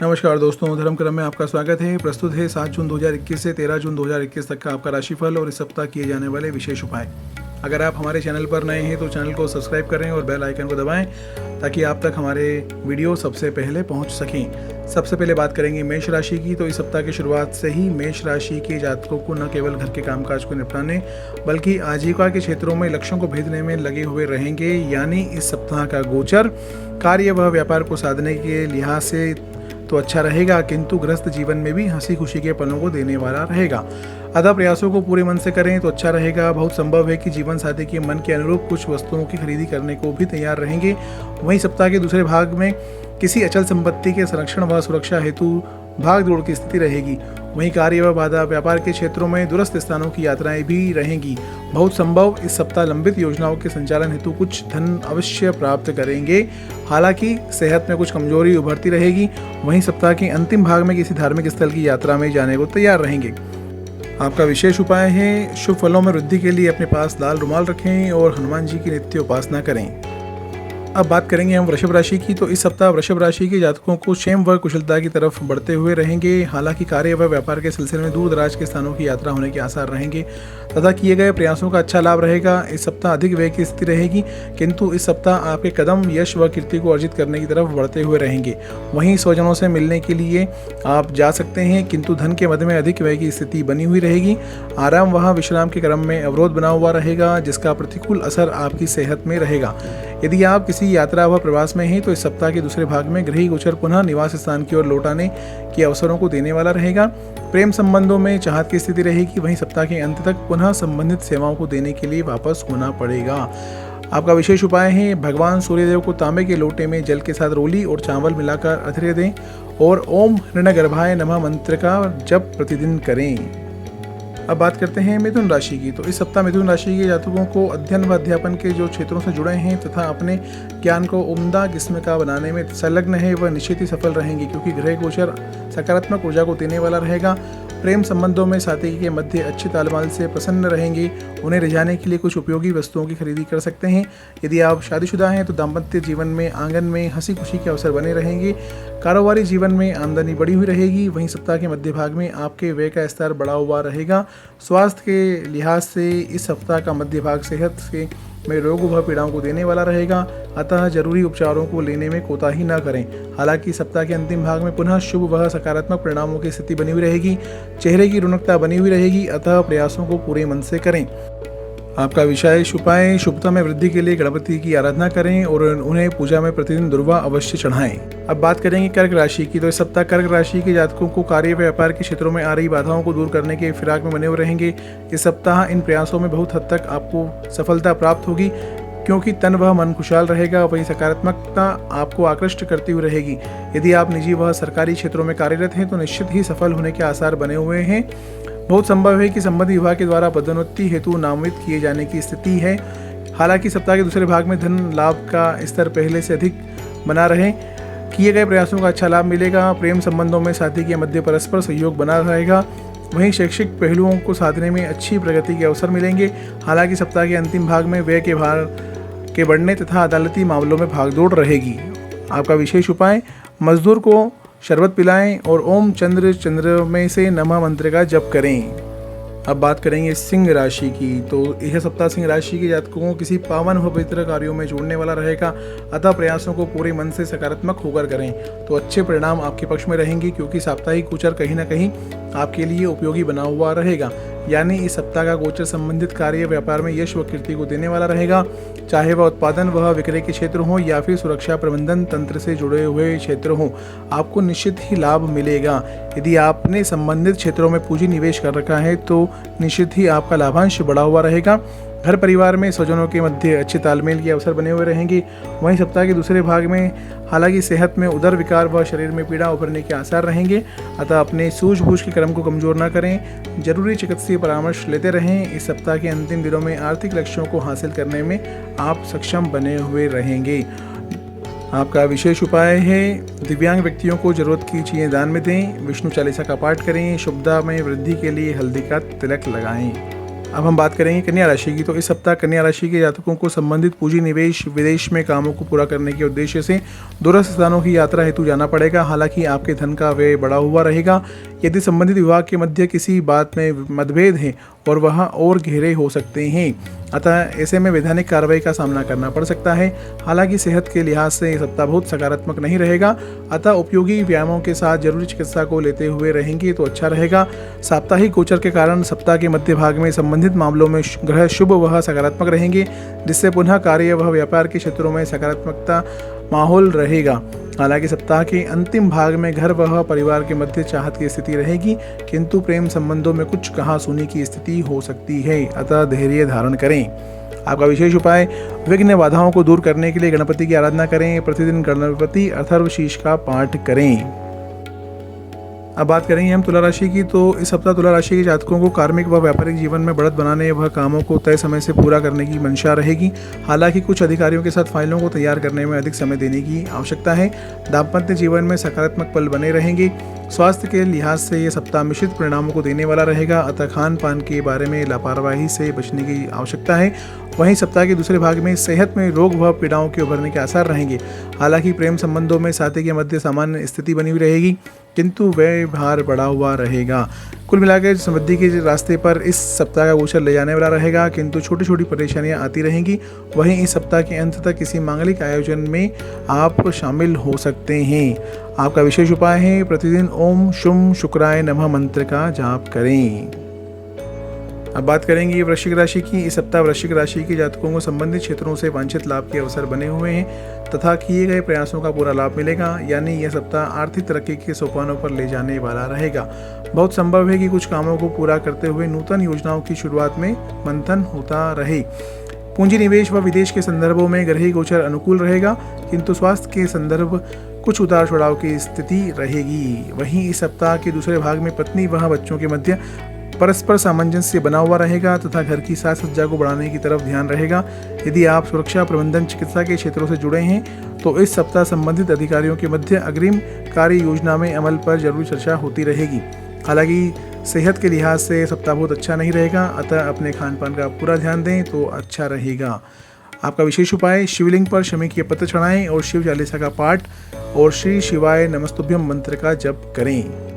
नमस्कार दोस्तों, धर्म क्रम में आपका स्वागत है। प्रस्तुत है 7 जून 2021 से 13 जून 2021 तक का आपका राशिफल और इस सप्ताह किए जाने वाले विशेष उपाय। अगर आप हमारे चैनल पर नए हैं तो चैनल को सब्सक्राइब करें और बेल आइकन को दबाएं ताकि आप तक हमारे वीडियो सबसे पहले पहुंच सकें। सबसे पहले बात करेंगे मेष राशि की। तो इस सप्ताह की शुरुआत से ही मेष राशि के जातकों को न केवल घर के कामकाज को निपटाने बल्कि आजीविका के क्षेत्रों में लक्ष्यों को भेदने में लगे हुए रहेंगे। यानी इस सप्ताह का गोचर कार्य व व्यापार को साधने के लिहाज से तो अच्छा रहेगा, किंतु गृहस्थ जीवन में भी हंसी खुशी के पलों को देने वाला रहेगा। अतः प्रयासों को पूरे मन से करें तो अच्छा रहेगा। बहुत संभव है कि जीवन साथी के मन के अनुरूप कुछ वस्तुओं की खरीदी करने को भी तैयार रहेंगे। वहीं सप्ताह के दूसरे भाग में किसी अचल संपत्ति के संरक्षण व सुरक्षा हेतु भाग दौड़ की स्थिति रहेगी। वहीं कार्य व बाधा व्यापार के क्षेत्रों में दूरस्थ स्थानों की यात्राएं भी रहेंगी। बहुत संभव इस सप्ताह लंबित योजनाओं के संचालन हेतु कुछ धन अवश्य प्राप्त करेंगे। हालांकि सेहत में कुछ कमजोरी उभरती रहेगी। वहीं सप्ताह के अंतिम भाग में किसी धार्मिक स्थल की यात्रा में जाने को तैयार रहेंगे। आपका विशेष उपाय है शुभ फलों में वृद्धि के लिए अपने पास लाल रुमाल रखें और हनुमान जी की नित्य उपासना करें। अब बात करेंगे हम वृषभ राशि की। तो इस सप्ताह वृषभ राशि के जातकों को क्षेम व कुशलता की तरफ बढ़ते हुए रहेंगे। हालांकि कार्य व व्यापार के सिलसिले में दूर दराज के स्थानों की यात्रा होने के आसार रहेंगे तथा किए गए प्रयासों का अच्छा लाभ रहेगा। इस सप्ताह अधिक व्यय की स्थिति रहेगी, किंतु इस सप्ताह आपके कदम यश व कीर्ति को अर्जित करने की तरफ बढ़ते हुए रहेंगे। वहीं स्वजनों से मिलने के लिए आप जा सकते हैं, किंतु धन के मद में अधिक व्यय की स्थिति बनी हुई रहेगी। आराम व विश्राम के क्रम में अवरोध बना हुआ रहेगा, जिसका प्रतिकूल असर आपकी सेहत में रहेगा। यदि आप किसी यात्रा व प्रवास में हैं तो इस सप्ताह के दूसरे भाग में गृह गोचर पुनः निवास स्थान की ओर लौटाने के अवसरों को देने वाला रहेगा। प्रेम संबंधों में चाहत की स्थिति रहेगी। वहीं सप्ताह के अंत तक पुनः संबंधित सेवाओं को देने के लिए वापस होना पड़ेगा। आपका विशेष उपाय है भगवान सूर्यदेव को तांबे के लोटे में जल के साथ रोली और चावल मिलाकर अर्घ्य दें और ओम ऋणगर्भाय नमः मंत्र का जप प्रतिदिन करें। अब बात करते हैं मिथुन राशि की। तो इस सप्ताह मिथुन राशि के जातकों को अध्ययन व अध्यापन के जो क्षेत्रों से जुड़े हैं तथा अपने ज्ञान को उम्दा किस्म का बनाने में संलग्न है वह निश्चित ही सफल रहेंगे, क्योंकि गृह गोचर सकारात्मक ऊर्जा को देने वाला रहेगा। प्रेम संबंधों में साथी के मध्य अच्छे तालमेल से प्रसन्न रहेंगे। उन्हें रिझाने के लिए कुछ उपयोगी वस्तुओं की खरीदी कर सकते हैं। यदि आप शादीशुदा हैं तो दाम्पत्य जीवन में आंगन में हंसी खुशी के अवसर बने रहेंगे। कारोबारी जीवन में आमदनी बढ़ी हुई रहेगी। वहीं सप्ताह के मध्य भाग में आपके व्यय का स्तर बढ़ा हुआ रहेगा। स्वास्थ्य के लिहाज से इस सप्ताह का मध्य भाग सेहत में रोग व पीड़ाओं को देने वाला रहेगा, अतः जरूरी उपचारों को लेने में कोताही न करें। हालांकि सप्ताह के अंतिम भाग में पुनः शुभ व सकारात्मक परिणामों की स्थिति बनी हुई रहेगी। चेहरे की रौनकता बनी हुई रहेगी, अतः प्रयासों को पूरे मन से करें। आपका विशेष उपाय शुभता में वृद्धि के लिए गणपति की आराधना करें और उन्हें पूजा में प्रतिदिन दुर्वा अवश्य चढ़ाएं। अब बात करेंगे कर्क राशि की। तो इस सप्ताह कर्क राशि के जातकों को कार्य व्यापार के क्षेत्रों में आ रही बाधाओं को दूर करने के फिराक में बने हुए रहेंगे। इस सप्ताह इन प्रयासों में बहुत हद तक आपको सफलता प्राप्त होगी, क्योंकि तन व मन खुशहाल रहेगा। वहीं सकारात्मकता आपको आकृष्ट करती हुई रहेगी। यदि आप निजी व सरकारी क्षेत्रों में कार्यरत हैं तो निश्चित ही सफल होने के आसार बने हुए हैं। बहुत संभव है कि संबंधित विभाग के द्वारा पदोन्नति हेतु नामित किए जाने की स्थिति है। हालांकि सप्ताह के दूसरे भाग में धन लाभ का स्तर पहले से अधिक बना रहे। किए गए प्रयासों का अच्छा लाभ मिलेगा। प्रेम संबंधों में साथी के मध्य परस्पर सहयोग बना रहेगा। वहीं शैक्षिक पहलुओं को साधने में अच्छी प्रगति के अवसर मिलेंगे। हालांकि सप्ताह के अंतिम भाग में व्यय के भार के बढ़ने तथा अदालती मामलों में भागदौड़ रहेगी। आपका विशेष उपाय मजदूर को शरबत पिलाएं और ओम चंद्र में से नमः मंत्र का जप करें। अब बात करेंगे सिंह राशि की। तो यह सप्ताह सिंह राशि के जातकों को किसी पावन व पवित्र कार्यों में जोड़ने वाला रहेगा, अतः प्रयासों को पूरे मन से सकारात्मक होकर करें तो अच्छे परिणाम आपके पक्ष में रहेंगे, क्योंकि साप्ताहिक गोचर कहीं न कहीं आपके लिए उपयोगी बना हुआ रहेगा। यानी इस सप्ताह का गोचर संबंधित कार्य व्यापार में यश व कीर्ति को देने वाला रहेगा, चाहे वह उत्पादन व विक्रय के क्षेत्र हो या फिर सुरक्षा प्रबंधन तंत्र से जुड़े हुए क्षेत्र हो, आपको निश्चित ही लाभ मिलेगा। यदि आपने संबंधित क्षेत्रों में पूंजी निवेश कर रखा है तो निश्चित ही आपका लाभांश बढ़ा हुआ रहेगा। घर परिवार में स्वजनों के मध्य अच्छे तालमेल के अवसर बने हुए रहेंगे। वहीं सप्ताह के दूसरे भाग में हालांकि सेहत में उदर विकार व शरीर में पीड़ा उभरने के आसार रहेंगे, अतः अपने सूझबूझ के क्रम को कमजोर न करें। जरूरी चिकित्सीय परामर्श लेते रहें। इस सप्ताह के अंतिम दिनों में आर्थिक लक्ष्यों को हासिल करने में आप सक्षम बने हुए रहेंगे। आपका विशेष उपाय है दिव्यांग व्यक्तियों को जरूरत की चीज़ें दान में दें। विष्णु चालीसा का पाठ करें। शुभता में वृद्धि के लिए हल्दी का तिलक लगाएं। अब हम बात करेंगे कन्या राशि की। तो इस सप्ताह कन्या राशि के जातकों को संबंधित पूंजी निवेश, विदेश में कामों को पूरा करने के उद्देश्य से दूरस्थ स्थानों की यात्रा हेतु जाना पड़ेगा। हालांकि आपके धन का व्यय बढ़ा हुआ रहेगा। यदि संबंधित विभाग के मध्य किसी बात में मतभेद है और वह और गहरे हो सकते हैं, अतः ऐसे में वैधानिक कार्रवाई का सामना करना पड़ सकता है। हालांकि सेहत के लिहाज से सप्ताह बहुत सकारात्मक नहीं रहेगा, अतः उपयोगी व्यायामों के साथ जरूरी चिकित्सा को लेते हुए रहेंगे तो अच्छा रहेगा। साप्ताहिक गोचर के कारण सप्ताह के मध्य भाग में संबंधित मामलों में ग्रह शुभ व सकारात्मक रहेंगे, जिससे पुनः कार्य व व्यापार के क्षेत्रों में सकारात्मकता माहौल रहेगा। हालांकि सप्ताह के अंतिम भाग में घर व परिवार के मध्य चाहत की स्थिति रहेगी, किंतु प्रेम संबंधों में कुछ कहासुनी की स्थिति हो सकती है, अतः धैर्य धारण करें। आपका विशेष उपाय, विघ्न बाधाओं को दूर करने के लिए गणपति की आराधना करें। प्रतिदिन गणपति अथर्वशीष का पाठ करें। अब बात करेंगे हम तुला राशि की। तो इस सप्ताह तुला राशि के जातकों को कार्मिक व व्यापारिक जीवन में बढ़त बनाने व कामों को तय समय से पूरा करने की मंशा रहेगी। हालांकि कुछ अधिकारियों के साथ फाइलों को तैयार करने में अधिक समय देने की आवश्यकता है। दाम्पत्य जीवन में सकारात्मक पल बने रहेंगे। स्वास्थ्य के लिहाज से ये सप्ताह मिश्रित परिणामों को देने वाला रहेगा, अतः खान पान के बारे में लापरवाही से बचने की आवश्यकता है। वहीं सप्ताह के दूसरे भाग में सेहत में रोग व पीड़ाओं के उभरने के आसार रहेंगे। हालांकि प्रेम संबंधों में साथी के मध्य सामान्य स्थिति बनी हुई रहेगी, किंतु व्यय भार बढ़ा हुआ रहेगा। कुल मिलाकर समृद्धि के रास्ते पर इस सप्ताह का गोचर ले जाने वाला रहेगा, किंतु छोटी छोटी परेशानियां आती रहेंगी। वहीं इस सप्ताह के अंत तक किसी मांगलिक आयोजन में आप शामिल हो सकते हैं। आपका विशेष उपाय है, प्रतिदिन ओम शुम शुक्राय नमः मंत्र का जाप करें। अब बात करेंगे वृश्चिक राशि की। इस सप्ताह वृश्चिक राशि के जातकों को संबंधित क्षेत्रों से वांछित लाभ के अवसर बने हुए हैं तथा किए गए प्रयासों का पूरा लाभ मिलेगा। यानी यह सप्ताह आर्थिक तरक्की के सोपानों पर ले जाने वाला रहेगा। बहुत संभव है कि कुछ कामों को पूरा करते हुए नूतन योजनाओं की शुरुआत में मंथन होता रहे। पूंजी निवेश व विदेश के संदर्भों में ग्रही गोचर अनुकूल रहेगा, किंतु स्वास्थ्य के संदर्भ कुछ उतार चढ़ाव की स्थिति रहेगी। वहीं इस सप्ताह के दूसरे भाग में पत्नी व बच्चों के मध्य परस्पर सामंजस्य बना हुआ रहेगा तथा घर की साज सज्जा को बढ़ाने की तरफ ध्यान रहेगा। यदि आप सुरक्षा प्रबंधन चिकित्सा के क्षेत्रों से जुड़े हैं तो इस सप्ताह संबंधित अधिकारियों के मध्य अग्रिम कार्य योजना में अमल पर जरूर चर्चा होती रहेगी। हालांकि सेहत के लिहाज से सप्ताह बहुत अच्छा नहीं रहेगा, अतः अपने खान पान का पूरा ध्यान दें तो अच्छा रहेगा। आपका विशेष उपाय, शिवलिंग पर शमी के पत्र चढ़ाएं और शिव चालीसा का पाठ और श्री शिवाय नमस्तुभ्यम मंत्र का जप करें।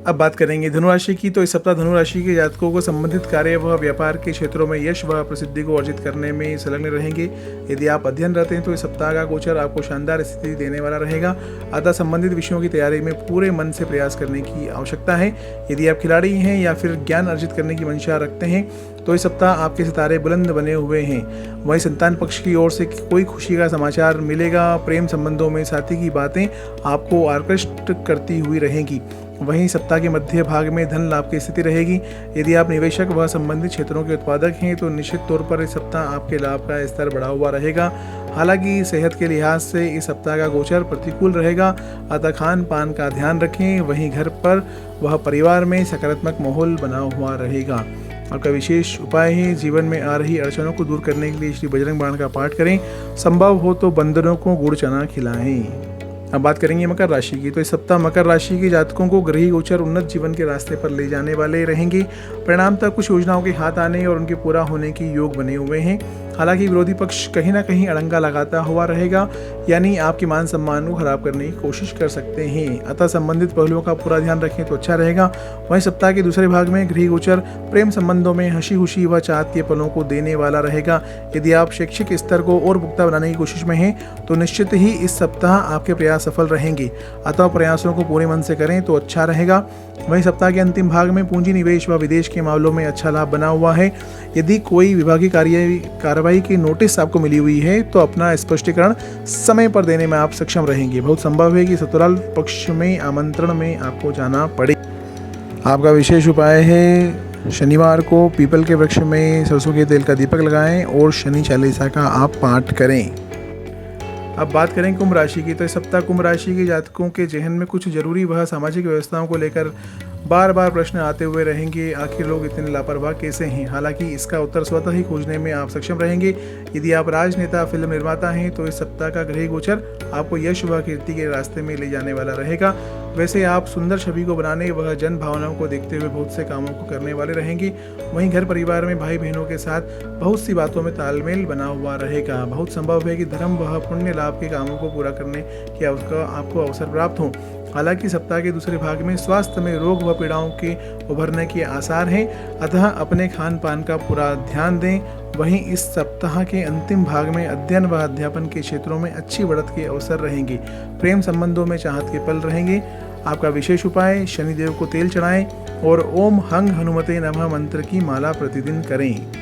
अब बात करेंगे धनुराशि की। तो इस सप्ताह धनुराशि के जातकों को संबंधित कार्य व व्यापार के क्षेत्रों में यश व प्रसिद्धि को अर्जित करने में संलग्न रहेंगे। यदि आप अध्ययनरत हैं तो इस सप्ताह का गोचर आपको शानदार स्थिति देने वाला रहेगा, अतः संबंधित विषयों की तैयारी में पूरे मन से प्रयास करने की आवश्यकता है। यदि आप खिलाड़ी हैं या फिर ज्ञान अर्जित करने की मंशा रखते हैं तो इस सप्ताह आपके सितारे बुलंद बने हुए हैं। वहीं संतान पक्ष की ओर से कोई खुशी का समाचार मिलेगा। प्रेम संबंधों में साथी की बातें आपको आकृष्ट करती हुई रहेंगी। वहीं सप्ताह के मध्य भाग में धन लाभ की स्थिति रहेगी। यदि आप निवेशक व संबंधित क्षेत्रों के उत्पादक हैं तो निश्चित तौर पर इस सप्ताह आपके लाभ का स्तर बढ़ा हुआ रहेगा। हालांकि सेहत के लिहाज से इस सप्ताह का गोचर प्रतिकूल रहेगा, अतः खान पान का ध्यान रखें। वहीं घर पर वह परिवार में सकारात्मक माहौल बना हुआ रहेगा। आपका विशेष उपाय है, जीवन में आ रही अड़चनों को दूर करने के लिए श्री बजरंग बाण का पाठ करें। संभव हो तो बंदरों को गुड़ चना खिलाएं। अब बात करेंगे मकर राशि की। तो इस सप्ताह मकर राशि के जातकों को ग्रही गोचर उन्नत जीवन के रास्ते पर ले जाने वाले रहेंगे। परिणामतः कुछ योजनाओं के हाथ आने और उनके पूरा होने की योग बने हुए हैं। हालांकि विरोधी पक्ष कहीं ना कहीं अड़ंगा लगाता हुआ रहेगा, यानी आपके मान सम्मान को खराब करने की कोशिश कर सकते हैं, अतः संबंधित पहलुओं का पूरा ध्यान रखें तो अच्छा रहेगा। वहीं सप्ताह के दूसरे भाग में गृह गोचर प्रेम संबंधों में हंसी खुशी व चाहत के पलों को देने वाला रहेगा। यदि आप शैक्षिक स्तर को और पुख्ता बनाने की कोशिश में हैं तो निश्चित ही इस सप्ताह आपके प्रयास सफल रहेंगे, अतः प्रयासों को पूरे मन से करें तो अच्छा रहेगा। वहीं सप्ताह के अंतिम भाग में पूंजी निवेश व विदेश के मामलों में अच्छा लाभ बना हुआ है। यदि कोई विभागीय कार्रवाई की नोटिस आपको मिली हुई है तो अपना स्पष्टीकरण समय पर देने में आप सक्षम रहेंगे। बहुत संभव है कि ससुराल पक्ष में आमंत्रण में आपको जाना पड़े। आपका विशेष उपाय है, शनिवार को पीपल के वृक्ष में सरसों के तेल का दीपक लगाएं और शनि चालीसा का आप पाठ करें। अब बात करें कुंभ राशि की। तो इस सप्ताह कुंभ राशि के जातकों के जहन में कुछ जरूरी व सामाजिक व्यवस्थाओं को लेकर बार बार प्रश्न आते हुए रहेंगे। आखिर लोग इतने लापरवाह कैसे हैं? हालांकि इसका उत्तर स्वतः ही खोजने में आप सक्षम रहेंगे। यदि आप राजनेता, फिल्म निर्माता हैं तो इस सप्ताह का ग्रह गोचर आपको यश व कीर्ति के रास्ते में ले जाने वाला रहेगा। वैसे आप सुंदर छवि को बनाने व जन भावनाओं को देखते हुए बहुत से कामों को करने वाले रहेंगे। वहीं घर परिवार में भाई बहनों के साथ बहुत सी बातों में तालमेल बना हुआ रहेगा। बहुत संभव है कि धर्म व पुण्य लाभ के कामों को पूरा करने की आपको अवसर प्राप्त हो। हालांकि सप्ताह के दूसरे भाग में स्वास्थ्य में रोग व पीड़ाओं के उभरने के आसार हैं, अतः अपने खान पान का पूरा ध्यान दें। वहीं इस सप्ताह के अंतिम भाग में अध्ययन व अध्यापन के क्षेत्रों में अच्छी बढ़त के अवसर रहेंगे। प्रेम संबंधों में चाहत के पल रहेंगे। आपका विशेष उपाय, शनिदेव को तेल चढ़ाएं और ओम हंग हनुमते नमः मंत्र की माला प्रतिदिन करें।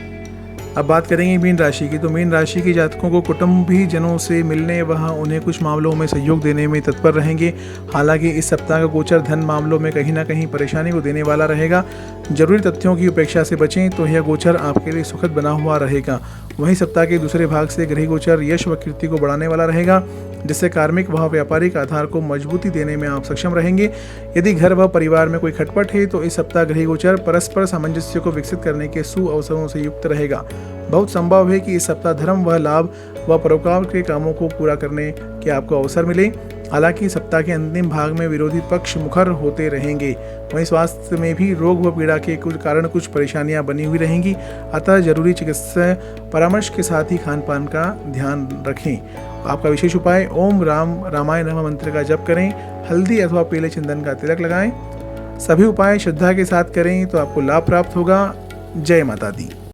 अब बात करेंगे मीन राशि की। तो मीन राशि के जातकों को कुटुंबी जनों से मिलने व उन्हें कुछ मामलों में सहयोग देने में तत्पर रहेंगे। हालांकि इस सप्ताह का गोचर धन मामलों में कहीं ना कहीं परेशानी को देने वाला रहेगा। जरूरी तथ्यों की उपेक्षा से बचें तो यह गोचर आपके लिए सुखद बना हुआ रहेगा। वहीं सप्ताह के दूसरे भाग से गृह गोचर यश व कीर्ति को बढ़ाने वाला रहेगा, जिससे कार्मिक व व्यापारिक आधार को मजबूती देने में आप सक्षम रहेंगे। यदि घर व परिवार में कोई खटपट है तो इस सप्ताह गृह गोचर परस्पर सामंजस्य को विकसित करने के सुअवसरों से युक्त रहेगा। बहुत संभव है कि इस सप्ताह धर्म व लाभ व परोपकार के कामों को पूरा करने के आपको अवसर मिले। हालांकि सप्ताह के अंतिम भाग में विरोधी पक्ष मुखर होते रहेंगे। वहीं स्वास्थ्य में भी रोग व पीड़ा के कुछ कारण कुछ परेशानियां बनी हुई रहेंगी, अतः जरूरी चिकित्सा परामर्श के साथ ही खान पान का ध्यान रखें। आपका विशेष उपाय, ओम राम रामाय नमः मंत्र का जप करें, हल्दी अथवा पीले चंदन का तिलक लगाएं। सभी उपाय श्रद्धा के साथ करें तो आपको लाभ प्राप्त होगा। जय माता दी।